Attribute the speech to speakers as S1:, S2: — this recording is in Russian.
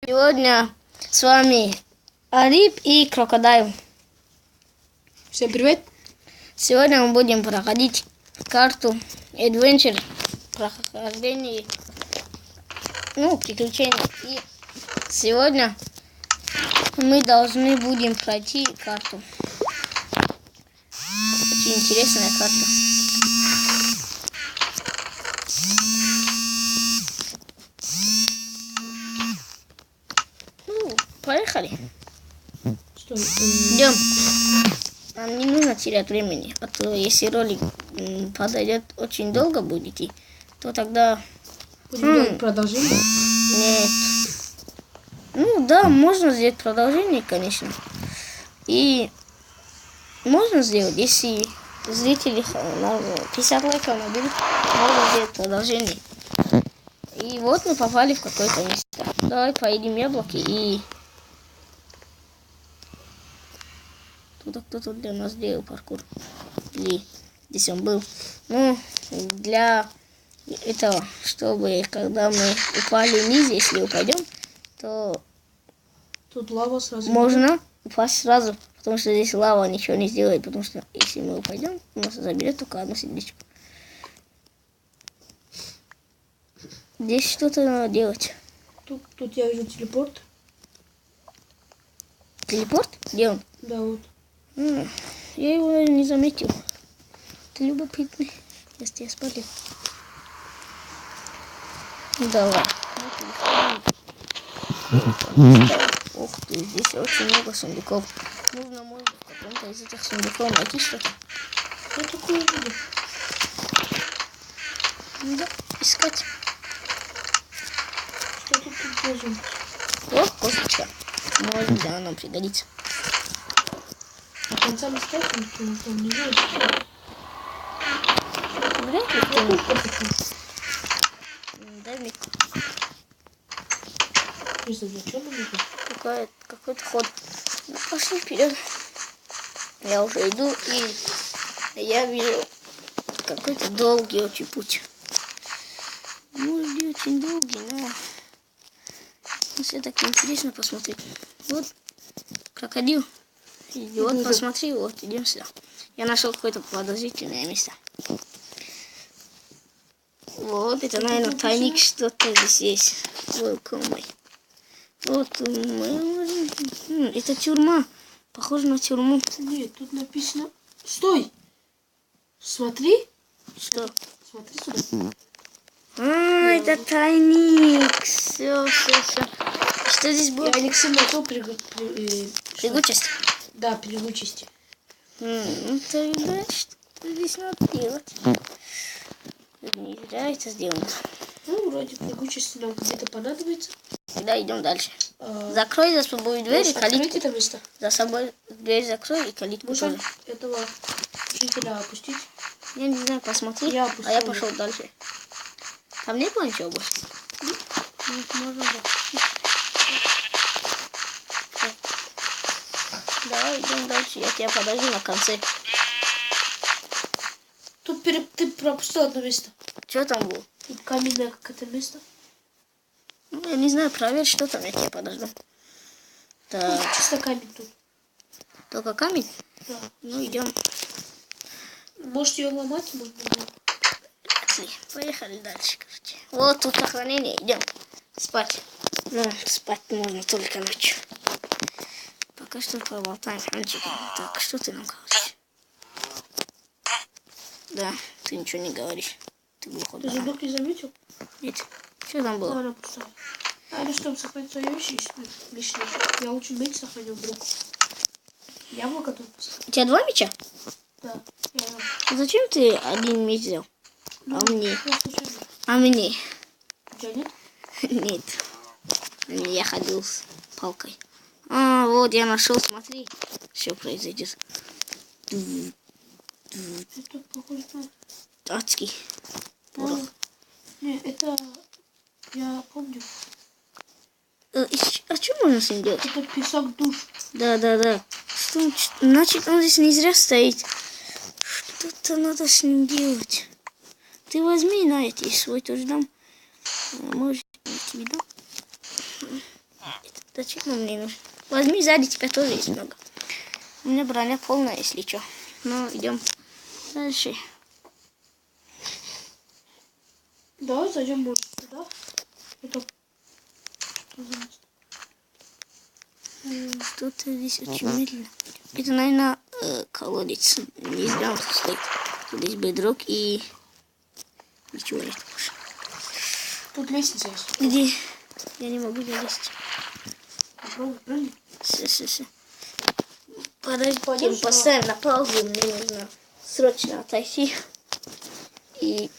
S1: Сегодня с вами Ариб и Крокодайл.
S2: Всем привет!
S1: Сегодня мы будем проходить карту Adventure, прохождение, приключений. И сегодня мы должны будем пройти карту. Очень интересная карта. Поехали.
S2: Что?
S1: Идем. Нам не нужно терять времени, а то если ролик подойдет очень долго будет идти, то тогда...
S2: Будем делать продолжение?
S1: Нет. Да, можно сделать продолжение, конечно. И можно сделать, если зрители 50 лайков наберут, можно сделать продолжение. И вот мы попали в какое-то место. Давай поедим яблоки и... Тут кто-то для нас делал паркур. Или здесь он был. Для этого, чтобы когда мы упали вниз, если упадем, то
S2: тут лава сразу.
S1: Можно упасть сразу, потому что здесь лава ничего не сделает, потому что если мы упадем, у нас заберет только одну сердечко. Здесь что-то надо делать.
S2: Тут я вижу телепорт.
S1: Телепорт? Где он?
S2: Да, вот.
S1: Я его не заметил. Ты любопытный. Если я спалил. Давай. Ух ты, здесь очень много сундуков. Нужно, может, в каком-то из этих сундуков найти что-то.
S2: Что такое видно?
S1: Да, искать.
S2: Что тут должен быть?
S1: О, косточка. Может, да, нам пригодится.
S2: До конца не ставь, никто не знает, что.
S1: Вряд ли кто-нибудь. Дай мне.
S2: Не знаю, зачем он идет?
S1: Какой-то ход. Пошли вперед. Я уже иду, и я вижу какой-то долгий очень путь. Может быть, очень долгий, но все так интересно посмотреть. Вот крокодил. И вот посмотри, вот идем сюда. Я нашел какое-то подозрительное место. Вот, это, наверное, тайник, что-то здесь есть. Welcome. Вот, это тюрьма. Похоже на тюрьму.
S2: Нет, тут написано... Стой! Смотри!
S1: Что?
S2: Смотри сюда.
S1: Это тайник. Все. Что здесь было?
S2: Я Алексей нашел
S1: Прыгучесть?
S2: Да, прыгучести.
S1: Тогда что здесь надо делать? Не зря это сделано.
S2: Вроде прыгучести нам где-то понадобится.
S1: Тогда идем дальше. Закрой за собой дверь и калитку.
S2: Это место.
S1: За собой дверь закрой и калитку
S2: Можно
S1: тоже.
S2: этого жителя опустить?
S1: Я не знаю, посмотри.
S2: Я
S1: пошел дальше. Там не было ничего больше? Нет, можно запустить. Давай идем дальше. Я тебя подожду на конце.
S2: Тут ты пропустил одно место.
S1: Что там было?
S2: Тут каменное какое-то место.
S1: Я не знаю, проверь, что там, я тебя подожду. Так.
S2: Чисто камень тут.
S1: Только камень?
S2: Да.
S1: Идем.
S2: Может ее ломать можно?
S1: Поехали дальше, короче. Вот тут сохранение, идем спать. Спать можно только ночью. Пока что поболтаем, Ханчик. Так, что ты нам говоришь? Да, ты ничего не говоришь. Ты глухой.
S2: Ты зубок не заметил?
S1: Нет. Что там было?
S2: Ладно, пускай. Или чтобы сохранить свои вещи лишние. Я лучше меч сохранил вдруг. Яблоко тут.
S1: У тебя 2 меча?
S2: Да.
S1: Зачем ты один меч взял? Мне? А мне?
S2: У тебя нет?
S1: Нет. Я ходил с палкой. Вот я нашел, смотри, что произойдет.
S2: Это похоже на...
S1: Адский порох.
S2: Не, это... Я помню.
S1: А что можно с ним делать?
S2: Это песок душ.
S1: Да. Значит, он здесь не зря стоит. Что-то надо с ним делать. Ты возьми, на, я тебе свой тоже дам. Может, я тебе дам. Зачем он мне нужен? Возьми, сзади тебя тоже есть много. У меня броня полная, если что. Ну, идем дальше.
S2: Давай зайдем, может, сюда. Это... Что за место?
S1: Что-то здесь очень медленно. Это, наверное, колодец. Не зря он тут стоит. Здесь бедрок и... Ничего нет больше.
S2: Тут лестница есть.
S1: Где? Я не могу залезть.
S2: Попробуй, прыгни.
S1: Все. Подожди,
S2: Пойдём
S1: поставим на паузу. Мне нужно срочно отойти. И